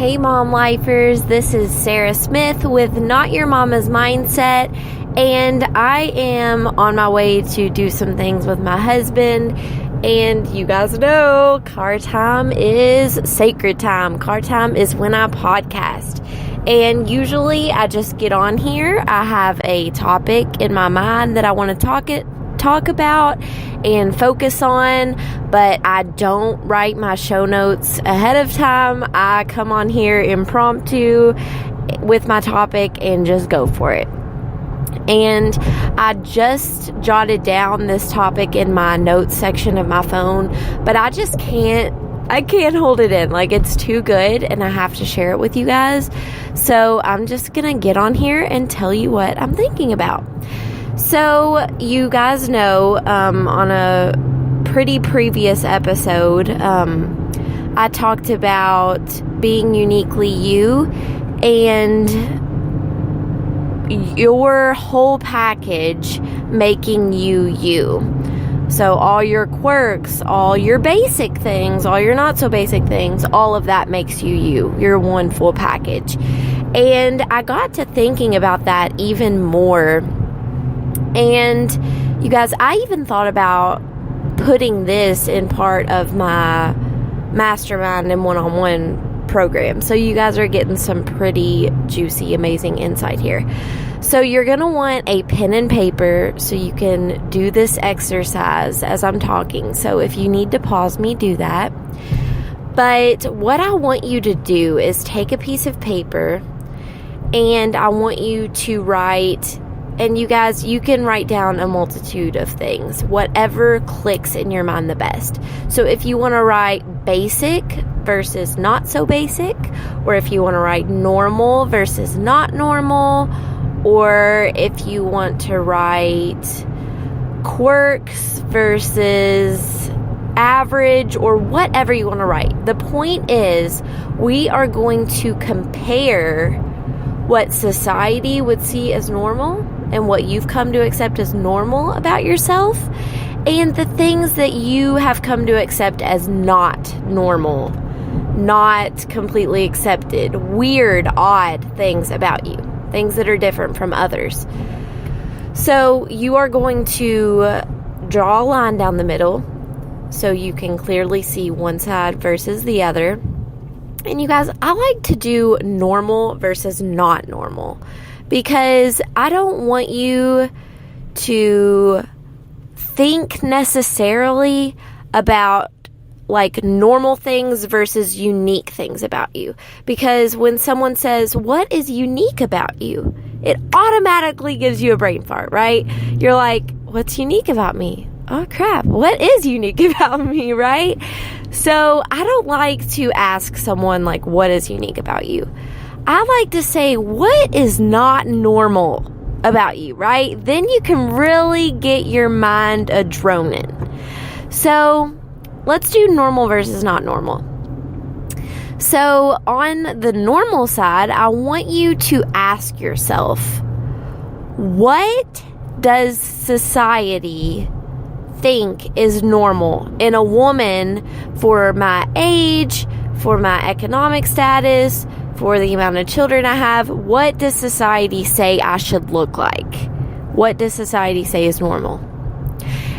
Hey Mom Lifers, this is Sarah Smith with Not Your Mama's Mindset, and I am on my way to do some things with my husband. And you guys know, car time is sacred time. Car time is when I podcast. And usually I just get on here. I have a topic in my mind that I want to talk about and focus on, but I don't write my show notes ahead of time. I come on here impromptu with my topic and just go for it. And I just jotted down this topic in my notes section of my phone, but I can't hold it in. Like, it's too good and I have to share it with you guys. So I'm just gonna get on here and tell you what I'm thinking about. So you guys know, on a pretty previous episode, I talked about being uniquely you and your whole package making you you. So all your quirks, all your basic things, all your not so basic things, all of that makes you you. You're one full package. And I got to thinking about that even more. And you guys, I even thought about putting this in part of my mastermind and one-on-one program. So you guys are getting some pretty juicy, amazing insight here. So you're going to want a pen and paper so you can do this exercise as I'm talking. So if you need to pause me, do that. But what I want you to do is take a piece of paper and I want you to write. And you guys, you can write down a multitude of things, whatever clicks in your mind the best. So if you want to write basic versus not so basic, or if you want to write normal versus not normal, or if you want to write quirks versus average, or whatever you want to write. The point is, we are going to compare what society would see as normal and what you've come to accept as normal about yourself, and the things that you have come to accept as not normal, not completely accepted, weird, odd things about you, things that are different from others. So you are going to draw a line down the middle so you can clearly see one side versus the other. And you guys, I like to do normal versus not normal, because I don't want you to think necessarily about like normal things versus unique things about you. Because when someone says, what is unique about you? It automatically gives you a brain fart, right? You're like, what's unique about me? Oh crap, what is unique about me, right? So I don't like to ask someone like, what is unique about you? I like to say, what is not normal about you, right? Then you can really get your mind a-droning. So let's do normal versus not normal. So on the normal side, I want you to ask yourself, what does society think is normal in a woman for my age, for my economic status, for the amount of children I have? What does society say I should look like? What does society say is normal?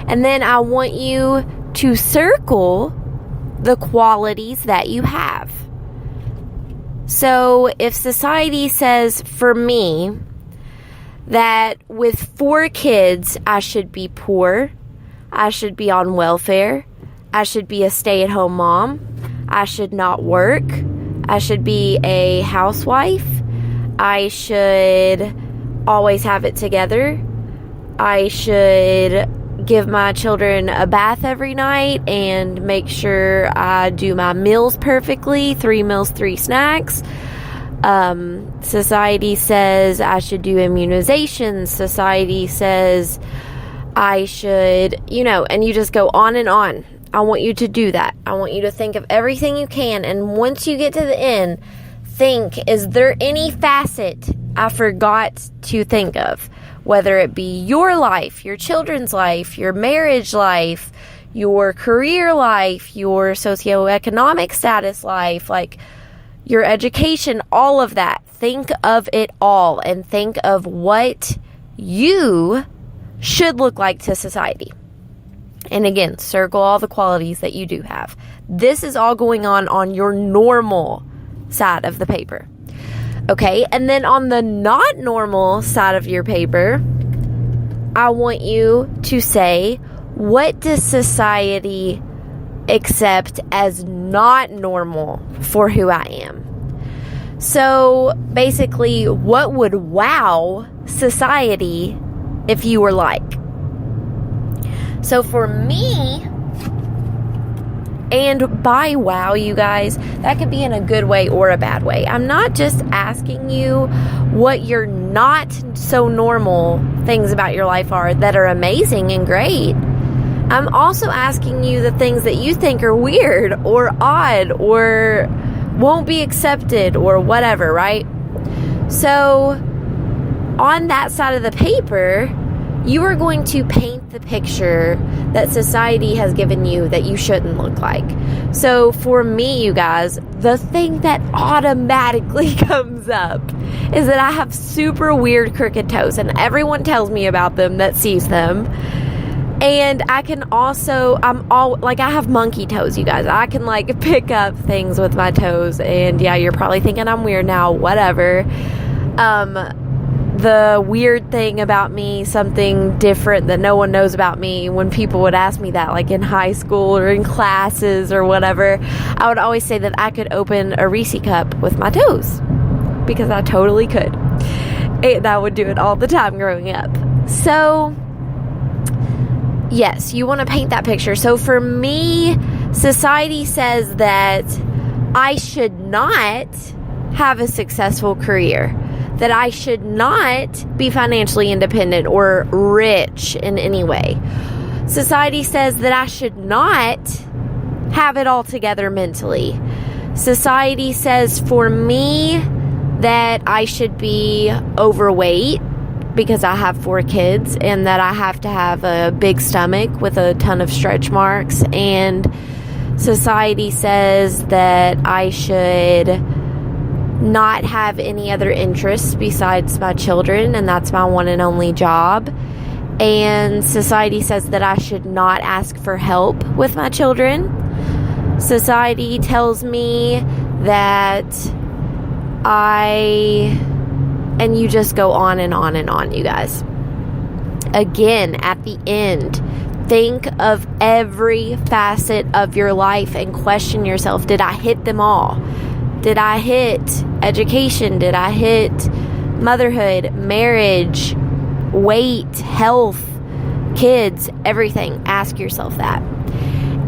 And then I want you to circle the qualities that you have. So if society says for me that with 4 kids I should be poor, I should be on welfare, I should be a stay-at-home mom, I should not work, I should be a housewife, I should always have it together, I should give my children a bath every night and make sure I do my meals perfectly, 3 meals, 3 snacks. Society says I should do immunizations. Society says I should, and you just go on and on. I want you to do that. I want you to think of everything you can. And once you get to the end, think, is there any facet I forgot to think of? Whether it be your life, your children's life, your marriage life, your career life, your socioeconomic status life, like your education, all of that. Think of it all and think of what you should look like to society. And again, circle all the qualities that you do have. This is all going on your normal side of the paper. Okay, and then on the not normal side of your paper, I want you to say, what does society accept as not normal for who I am? So basically, what would wow society if you were like? So for me, and by wow, you guys, that could be in a good way or a bad way. I'm not just asking you what your not so normal things about your life are that are amazing and great. I'm also asking you the things that you think are weird or odd or won't be accepted or whatever, right? So on that side of the paper, you are going to paint the picture that society has given you that you shouldn't look like. So for me, you guys, the thing that automatically comes up is that I have super weird crooked toes, and everyone tells me about them that sees them. And I can also, I have monkey toes, you guys. I can pick up things with my toes, and yeah, you're probably thinking I'm weird now, whatever. The weird thing about me, something different that no one knows about me, when people would ask me that, like in high school or in classes or whatever, I would always say that I could open a Reese cup with my toes, because I totally could. And I would do it all the time growing up. So yes, you want to paint that picture. So for me, society says that I should not have a successful career, that I should not be financially independent or rich in any way. Society says that I should not have it all together mentally. Society says for me that I should be overweight because I have 4 kids, and that I have to have a big stomach with a ton of stretch marks. And society says that I should not have any other interests besides my children, and that's my one and only job. And society says that I should not ask for help with my children. Society tells me that and you just go on and on and on, you guys. Again, at the end, think of every facet of your life and question yourself, did I hit them all? Did I hit education? Did I hit motherhood, marriage, weight, health, kids, everything? Ask yourself that.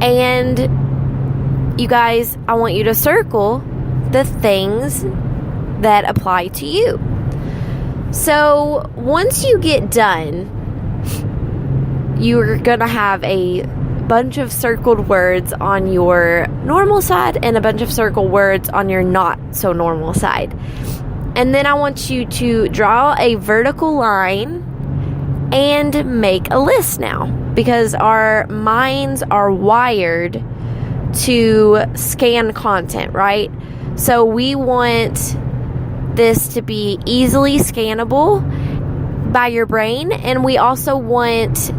And you guys, I want you to circle the things that apply to you. So once you get done, you're going to have a bunch of circled words on your normal side and a bunch of circled words on your not so normal side. And then I want you to draw a vertical line and make a list now, because our minds are wired to scan content, right? So we want this to be easily scannable by your brain, and we also want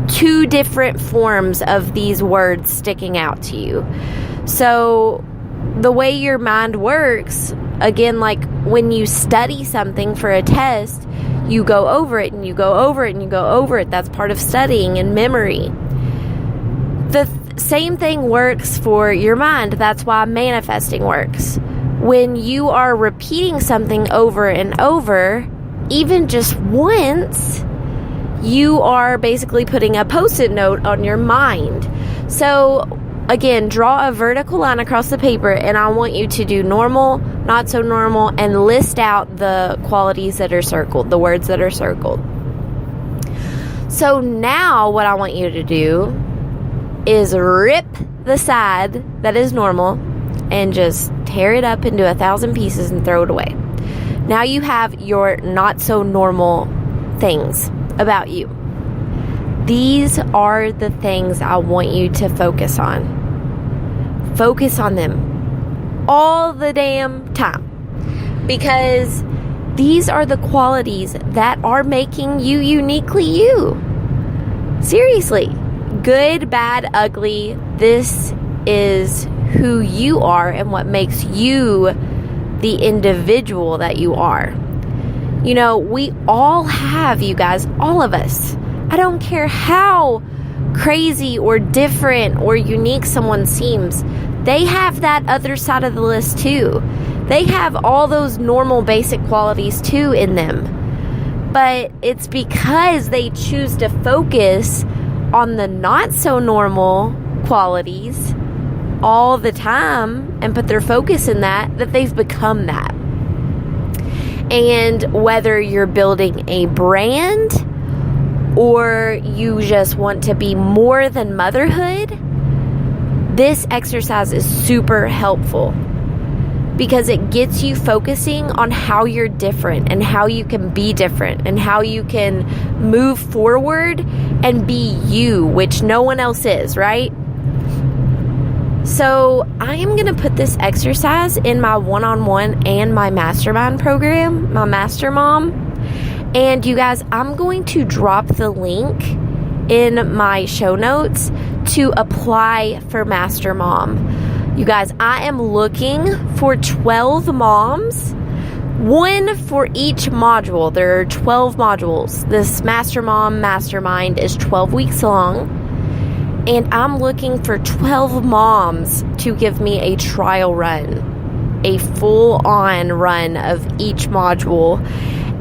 2 different forms of these words sticking out to you. So the way your mind works, again, like when you study something for a test, you go over it and you go over it and you go over it. That's part of studying and memory. The same thing works for your mind. That's why manifesting works. When you are repeating something over and over, even just once, you are basically putting a post-it note on your mind. So again, draw a vertical line across the paper, and I want you to do normal, not so normal, and list out the qualities that are circled, the words that are circled. So now what I want you to do is rip the side that is normal and just tear it up into 1,000 pieces and throw it away. Now you have your not so normal things about you. These are the things I want you to focus on. Focus on them all the damn time. Because these are the qualities that are making you uniquely you. Seriously. Good, bad, ugly. This is who you are and what makes you the individual that you are. You know, we all have, you guys, all of us. I don't care how crazy or different or unique someone seems. They have that other side of the list too. They have all those normal basic qualities too in them. But it's because they choose to focus on the not so normal qualities all the time and put their focus in that they've become that. And whether you're building a brand or you just want to be more than motherhood, this exercise is super helpful because it gets you focusing on how you're different and how you can be different and how you can move forward and be you, which no one else is, right? So I am going to put this exercise in my one-on-one and my mastermind program, my Master Mom. And you guys, I'm going to drop the link in my show notes to apply for Master Mom. You guys, I am looking for 12 moms, one for each module. There are 12 modules. This Master Mom Mastermind is 12 weeks long. And I'm looking for 12 moms to give me a trial run, a full-on run of each module,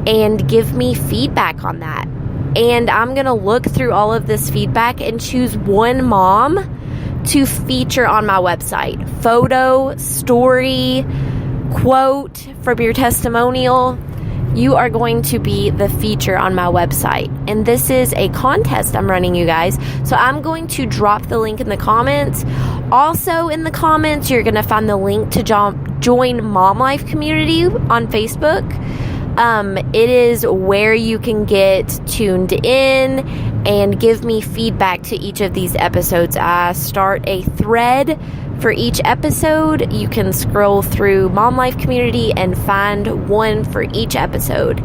and give me feedback on that. And I'm going to look through all of this feedback and choose one mom to feature on my website. Photo, story, quote from your testimonial. You are going to be the feature on my website. And this is a contest I'm running, you guys. So I'm going to drop the link in the comments. Also in the comments, you're going to find the link to join Mom Life Community on Facebook. It is where you can get tuned in and give me feedback to each of these episodes. I start a thread for each episode. You can scroll through Mom Life Community and find one for each episode.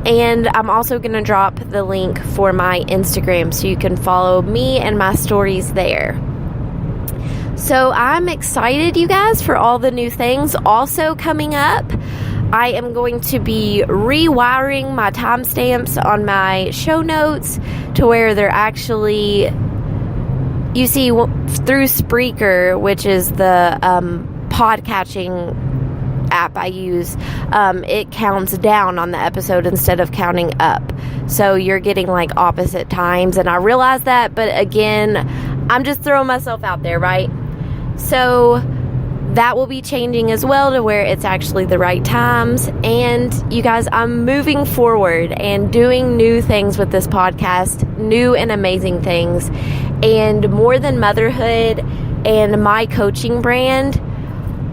And I'm also going to drop the link for my Instagram so you can follow me and my stories there. So I'm excited, you guys, for all the new things. Also coming up, I am going to be rewiring my timestamps on my show notes to where they're actually, you see, through Spreaker, which is the podcatching app I use, it counts down on the episode instead of counting up. So you're getting like opposite times, and I realize that, but again, I'm just throwing myself out there, right? So that will be changing as well to where it's actually the right times. And you guys, I'm moving forward and doing new things with this podcast, new and amazing things. And More Than Motherhood and my coaching brand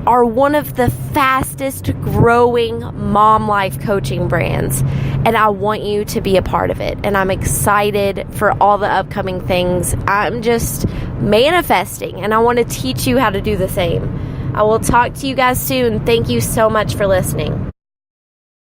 are one of the fastest growing mom life coaching brands. And I want you to be a part of it. And I'm excited for all the upcoming things. I'm just manifesting, and I want to teach you how to do the same. I will talk to you guys soon. Thank you so much for listening.